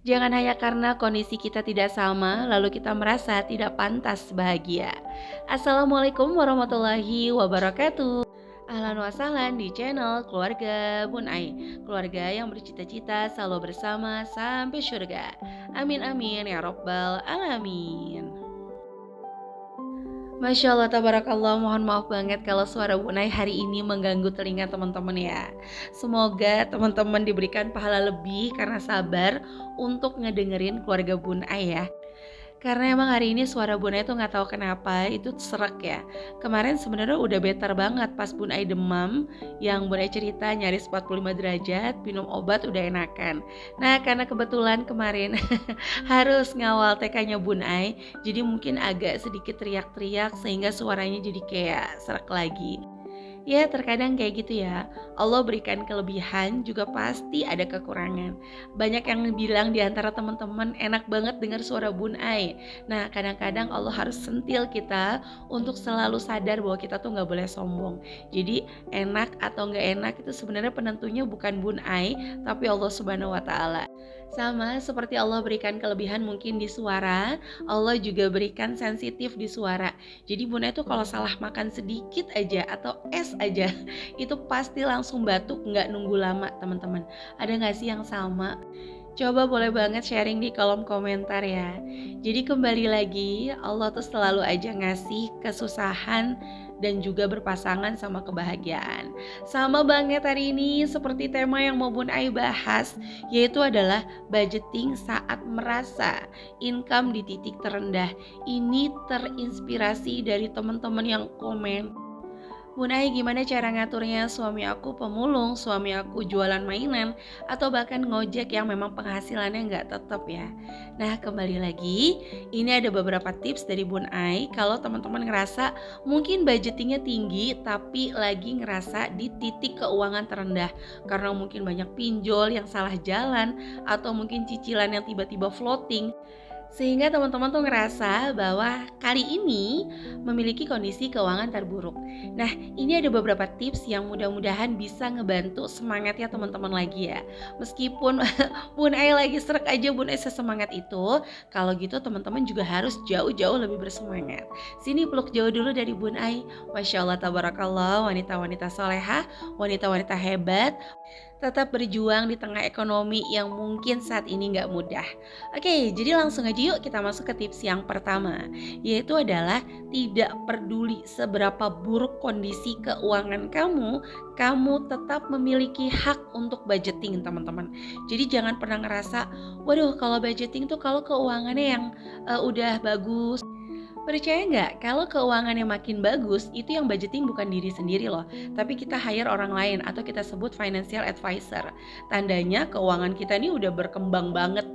Jangan hanya karena kondisi kita tidak sama, lalu kita merasa tidak pantas bahagia. Assalamualaikum warahmatullahi wabarakatuh. Ahlan wa sahlan di channel Keluarga Bun Ai. Keluarga yang bercita-cita selalu bersama sampai surga. Amin amin ya robbal alamin. Masya Allah, tabarakallah, mohon maaf banget kalau suara Bunai hari ini mengganggu telinga teman-teman ya. Semoga teman-teman diberikan pahala lebih karena sabar untuk ngedengerin keluarga Bunai ya. Karena emang hari ini suara Bunai tuh nggak tahu kenapa itu serak ya. Kemarin sebenarnya udah better banget pas Bunai demam, yang Bunai cerita nyaris 45 derajat, minum obat udah enakan. Nah karena kebetulan kemarin harus ngawal TK-nya Bunai, jadi mungkin agak sedikit teriak-teriak sehingga suaranya jadi kayak serak lagi. Ya terkadang kayak gitu ya, Allah berikan kelebihan juga pasti ada kekurangan. Banyak yang bilang di antara teman-teman enak banget dengar suara Bunai. Nah kadang-kadang Allah harus sentil kita untuk selalu sadar bahwa kita tuh gak boleh sombong. Jadi enak atau gak enak itu sebenarnya penentunya bukan Bunai, tapi Allah Subhanahu wa Ta'ala. Sama seperti Allah berikan kelebihan mungkin di suara, Allah juga berikan sensitif di suara. Jadi Bunda itu kalau salah makan sedikit aja atau es aja itu pasti langsung batuk, nggak nunggu lama teman-teman. Ada nggak sih yang sama? Coba boleh banget sharing di kolom komentar ya. Jadi kembali lagi, Allah tuh selalu aja ngasih kesusahan dan juga berpasangan sama kebahagiaan. Sama banget hari ini seperti tema yang mau Bun Ai bahas, yaitu adalah budgeting saat merasa income di titik terendah. Ini terinspirasi dari teman-teman yang komen, Bun Ai gimana cara ngaturnya, suami aku pemulung, suami aku jualan mainan, atau bahkan ngojek yang memang penghasilannya nggak tetap ya. Nah kembali lagi, ini ada beberapa tips dari Bun Ai kalau teman-teman ngerasa mungkin budgetingnya tinggi tapi lagi ngerasa di titik keuangan terendah. Karena mungkin banyak pinjol yang salah jalan, atau mungkin cicilan yang tiba-tiba floating. Sehingga teman-teman tuh ngerasa bahwa kali ini memiliki kondisi keuangan terburuk. Nah, ini ada beberapa tips yang mudah-mudahan bisa ngebantu semangatnya teman-teman lagi ya. Meskipun Bun Ai lagi serak aja, Bun Ai sesemangat itu. Kalau gitu teman-teman juga harus jauh-jauh lebih bersemangat. Sini peluk jauh dulu dari Bun Ai. Masya Allah, tabarakallah, wanita-wanita solehah, wanita-wanita hebat, tetap berjuang di tengah ekonomi yang mungkin saat ini nggak mudah. Oke, jadi langsung aja yuk kita masuk ke tips yang pertama, yaitu adalah tidak peduli seberapa buruk kondisi keuangan kamu, kamu tetap memiliki hak untuk budgeting teman-teman. Jadi jangan pernah ngerasa, waduh kalau budgeting tuh kalau keuangannya yang udah bagus. Percaya nggak kalau keuangannya makin bagus, itu yang budgeting bukan diri sendiri loh, tapi kita hire orang lain atau kita sebut financial advisor. Tandanya keuangan kita ini udah berkembang banget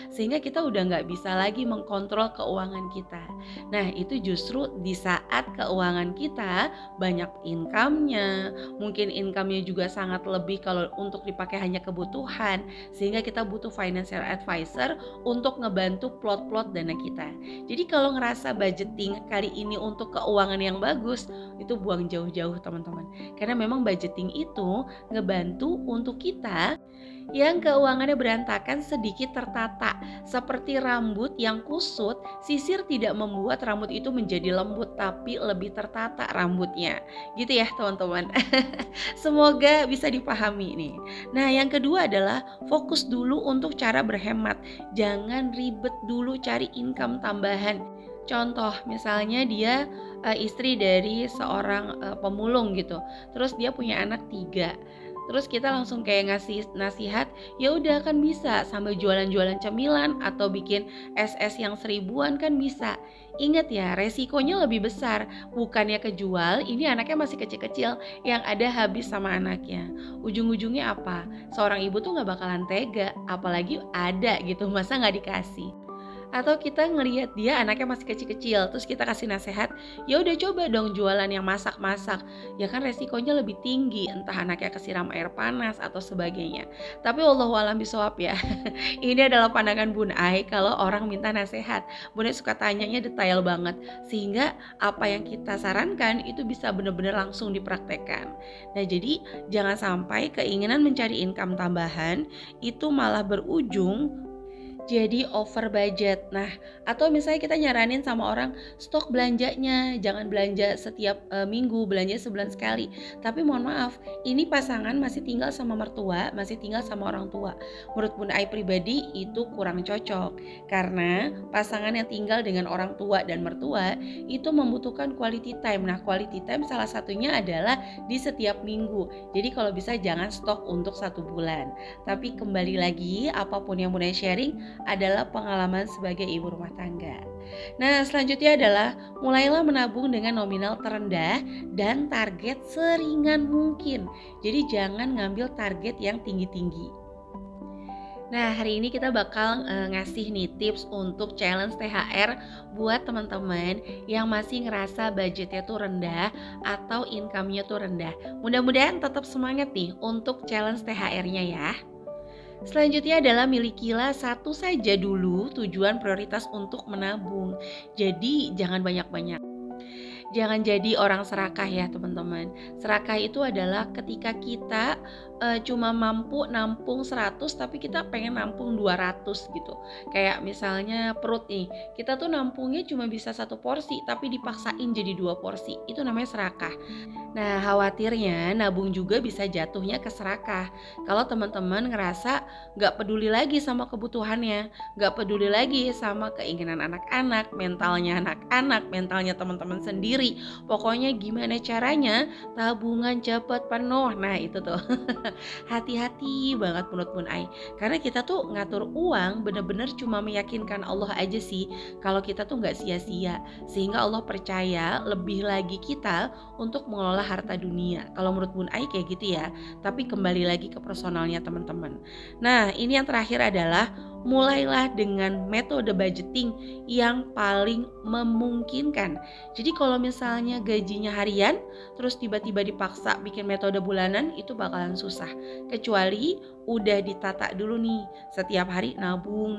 sehingga kita udah nggak bisa lagi mengkontrol keuangan kita. Nah itu justru di saat keuangan kita banyak income-nya, mungkin income-nya juga sangat lebih kalau untuk dipakai hanya kebutuhan, sehingga kita butuh financial advisor untuk ngebantu plot-plot dana kita. Jadi kalau ngerasa budgeting kali ini untuk keuangan yang bagus, itu buang jauh-jauh teman-teman. Karena memang budgeting itu ngebantu untuk kita yang keuangannya berantakan sedikit tertata. Seperti rambut yang kusut, sisir tidak membuat rambut itu menjadi lembut, tapi lebih tertata rambutnya. Gitu ya teman-teman. Semoga bisa dipahami nih. Nah yang kedua adalah fokus dulu untuk cara berhemat. Jangan ribet dulu cari income tambahan. Contoh misalnya dia istri dari seorang pemulung gitu, terus dia punya anak 3. Terus kita langsung kayak ngasih nasihat, ya udah kan bisa sambil jualan-jualan cemilan atau bikin SS yang 1000-an kan bisa. Ingat ya, resikonya lebih besar. Bukannya kejual, ini anaknya masih kecil-kecil, yang ada habis sama anaknya. Ujung-ujungnya apa? Seorang ibu tuh gak bakalan tega, apalagi ada gitu, masa gak dikasih. Atau kita ngelihat dia anaknya masih kecil-kecil, terus kita kasih nasihat, ya udah coba dong jualan yang masak-masak. Ya kan resikonya lebih tinggi, entah anaknya kesiram air panas atau sebagainya. Tapi wallahualam bisawab ya. Ini adalah pandangan Bun Ai kalau orang minta nasihat. Bun Ai suka tanyanya detail banget, sehingga apa yang kita sarankan itu bisa benar-benar langsung dipraktekkan. Nah jadi jangan sampai keinginan mencari income tambahan itu malah berujung jadi over budget. Nah, atau misalnya kita nyaranin sama orang stok belanjanya, jangan belanja setiap minggu, belanja sebulan sekali. Tapi mohon maaf, ini pasangan masih tinggal sama mertua, masih tinggal sama orang tua. Menurut Bun Ai pribadi itu kurang cocok karena pasangan yang tinggal dengan orang tua dan mertua itu membutuhkan quality time. Nah, quality time salah satunya adalah di setiap minggu. Jadi kalau bisa jangan stok untuk 1 bulan. Tapi kembali lagi, apapun yang Bun Ai sharing adalah pengalaman sebagai ibu rumah tangga. Nah, selanjutnya adalah mulailah menabung dengan nominal terendah dan target seringan mungkin. Jadi jangan ngambil target yang tinggi-tinggi. Nah, hari ini kita bakal ngasih nih tips untuk challenge THR buat teman-teman yang masih ngerasa budgetnya tuh rendah atau income-nya tuh rendah. Mudah-mudahan tetap semangat nih untuk challenge THR-nya ya. Selanjutnya adalah milikilah satu saja dulu tujuan prioritas untuk menabung. Jadi jangan banyak-banyak. Jangan jadi orang serakah ya teman-teman. Serakah itu adalah ketika kita cuma mampu nampung 100 tapi kita pengen nampung 200 gitu. Kayak misalnya perut nih, kita tuh nampungnya cuma bisa 1 porsi tapi dipaksain jadi 2 porsi. Itu namanya serakah. Nah, khawatirnya nabung juga bisa jatuhnya ke serakah. Kalau teman-teman ngerasa gak peduli lagi sama kebutuhannya, gak peduli lagi sama keinginan anak-anak, mentalnya teman-teman sendiri. Pokoknya gimana caranya tabungan cepet penuh. Nah, itu tuh. Hati-hati banget menurut Bun Ai. Karena kita tuh ngatur uang bener-bener cuma meyakinkan Allah aja sih. Kalau kita tuh gak sia-sia. Sehingga Allah percaya lebih lagi kita untuk mengelola harta dunia. Kalau menurut Bun Ai kayak gitu ya. Tapi kembali lagi ke personalnya teman-teman. Nah, ini yang terakhir adalah mulailah dengan metode budgeting yang paling memungkinkan. Jadi kalau misalnya gajinya harian, terus tiba-tiba dipaksa bikin metode bulanan, itu bakalan susah. Kecuali udah ditata dulu nih, setiap hari nabung,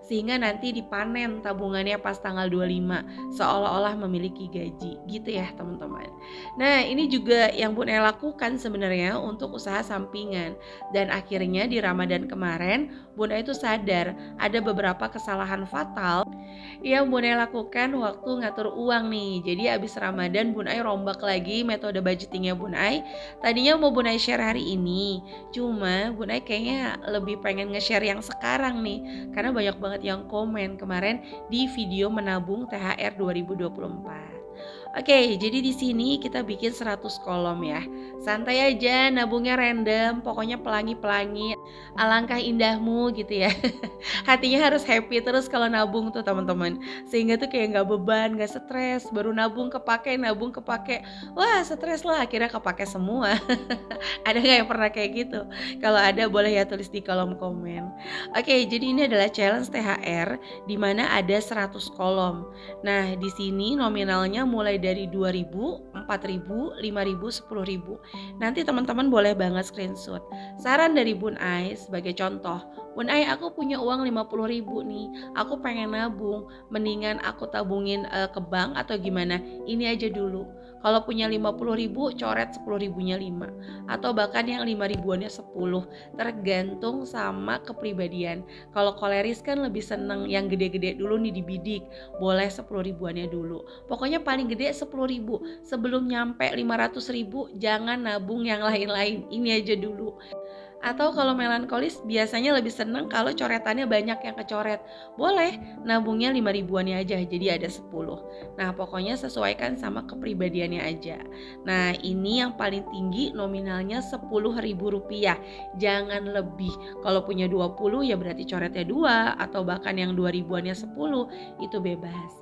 sehingga nanti dipanen tabungannya pas tanggal 25, seolah-olah memiliki gaji. Gitu ya teman-teman. Nah, ini juga yang Bun Ai lakukan sebenarnya untuk usaha sampingan. Dan akhirnya di Ramadan kemarin, Bun Ai itu sadar ada beberapa kesalahan fatal yang Bun Ai lakukan waktu ngatur uang nih. Jadi abis Ramadan Bun Ai rombak lagi metode budgetingnya Bun Ai. Tadinya mau Bun Ai share hari ini, cuma Bun Ai kayaknya lebih pengen nge-share yang sekarang nih, karena banyak banget yang komen kemarin di video menabung THR 2024. Oke, jadi di sini kita bikin 100 kolom ya. Santai aja, nabungnya random, pokoknya pelangi-pelangi. Alangkah indahmu gitu ya. Hatinya harus happy terus kalau nabung tuh teman-teman. Sehingga tuh kayak nggak beban, nggak stres. Baru nabung kepake. Wah, stres lah, akhirnya kepake semua. Ada nggak yang pernah kayak gitu? Kalau ada boleh ya tulis di kolom komen. Oke, jadi ini adalah challenge THR di mana ada 100 kolom. Nah, di sini nominalnya mulai dari 2.000, 4.000, 5.000, 10.000. Nanti teman-teman boleh banget screenshot. Saran dari Bun Ai sebagai contoh, Bun Ai aku punya uang 50.000 nih, aku pengen nabung, mendingan aku tabungin ke bank atau gimana? Ini aja dulu. Kalau punya 50.000 coret 10.000-nya 5 atau bahkan yang 5.000-annya 10, tergantung sama kepribadian. Kalau koleris kan lebih seneng yang gede-gede dulu nih dibidik, boleh 10.000-annya dulu. Pokoknya paling gede 10.000, sebelum nyampe 500.000 jangan nabung yang lain-lain, ini aja dulu. Atau kalau melankolis biasanya lebih seneng kalau coretannya banyak yang kecoret. Boleh, nabungnya 5.000-annya aja, jadi ada 10. Nah, pokoknya sesuaikan sama kepribadiannya aja. Nah, ini yang paling tinggi nominalnya Rp10.000. Jangan lebih. Kalau punya 20 ya berarti coretnya 2, atau bahkan yang 2.000-annya 10, itu bebas.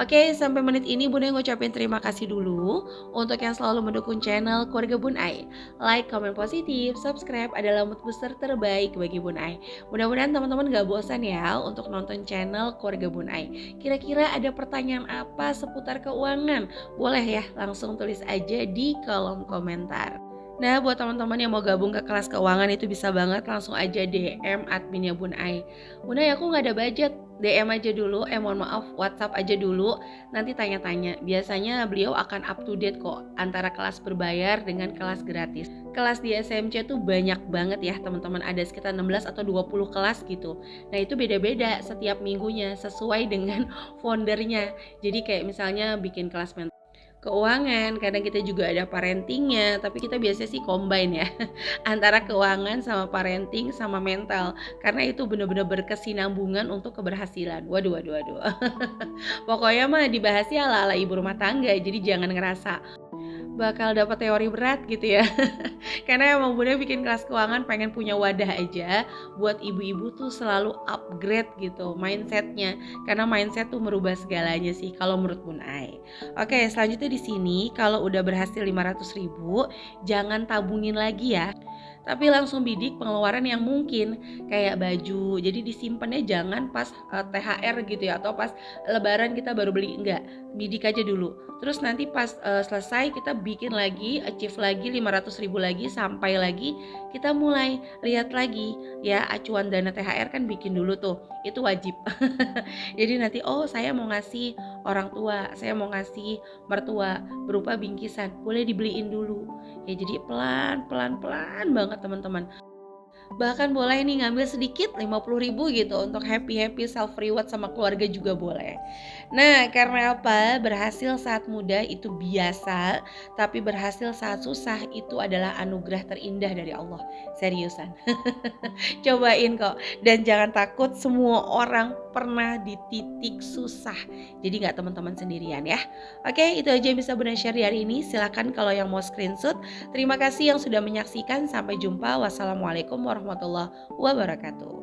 Oke, sampai menit ini Bun Ai ngucapin terima kasih dulu untuk yang selalu mendukung channel Keluarga Bun Ai. Like, komen positif, subscribe adalah mood booster terbaik bagi Bun Ai. Mudah-mudahan teman-teman gak bosan ya untuk nonton channel Keluarga Bun Ai. Kira-kira ada pertanyaan apa seputar keuangan? Boleh ya langsung tulis aja di kolom komentar. Nah, buat teman-teman yang mau gabung ke kelas keuangan itu bisa banget langsung aja DM adminnya Bun Ai. Bun Ai, aku nggak ada budget. DM aja dulu, mohon maaf, WhatsApp aja dulu, nanti tanya-tanya. Biasanya beliau akan up to date kok antara kelas berbayar dengan kelas gratis. Kelas di SMC tuh banyak banget ya teman-teman, ada sekitar 16 atau 20 kelas gitu. Nah itu beda-beda setiap minggunya sesuai dengan foundernya. Jadi kayak misalnya bikin kelas keuangan, kadang kita juga ada parentingnya, tapi kita biasanya sih combine ya antara keuangan sama parenting sama mental, karena itu benar-benar berkesinambungan untuk keberhasilan. Waduh, waduh, waduh. Pokoknya mah dibahasnya ala-ala ibu rumah tangga, jadi jangan ngerasa bakal dapat teori berat gitu ya. Karena emang Bunda bikin kelas keuangan pengen punya wadah aja buat ibu-ibu tuh selalu upgrade gitu mindsetnya. Karena mindset tuh merubah segalanya sih kalau menurut Bun Ai. Oke, selanjutnya di sini kalau udah berhasil 500.000, jangan tabungin lagi ya. Tapi langsung bidik pengeluaran yang mungkin kayak baju. Jadi disimpannya jangan pas THR gitu ya, atau pas lebaran kita baru beli, enggak. Bidik aja dulu. Terus nanti pas selesai kita bikin lagi, achieve lagi 500.000 lagi, sampai lagi kita mulai lihat lagi ya, acuan dana THR kan bikin dulu tuh, itu wajib. Jadi nanti saya mau ngasih orang tua, saya mau ngasih mertua berupa bingkisan, boleh dibeliin dulu. Ya jadi pelan banget teman-teman. Bahkan boleh nih ngambil sedikit 50.000 gitu untuk happy self reward sama keluarga juga boleh. Nah, karena apa? Berhasil saat muda itu biasa, tapi berhasil saat susah itu adalah anugerah terindah dari Allah. Seriusan. Cobain kok, dan jangan takut, semua orang pernah di titik susah. Jadi nggak teman-teman sendirian ya. Oke, itu aja yang bisa Bunda share di hari ini. Silahkan kalau yang mau screenshot. Terima kasih yang sudah menyaksikan. Sampai jumpa. Wassalamualaikum warahmatullahi wabarakatuh.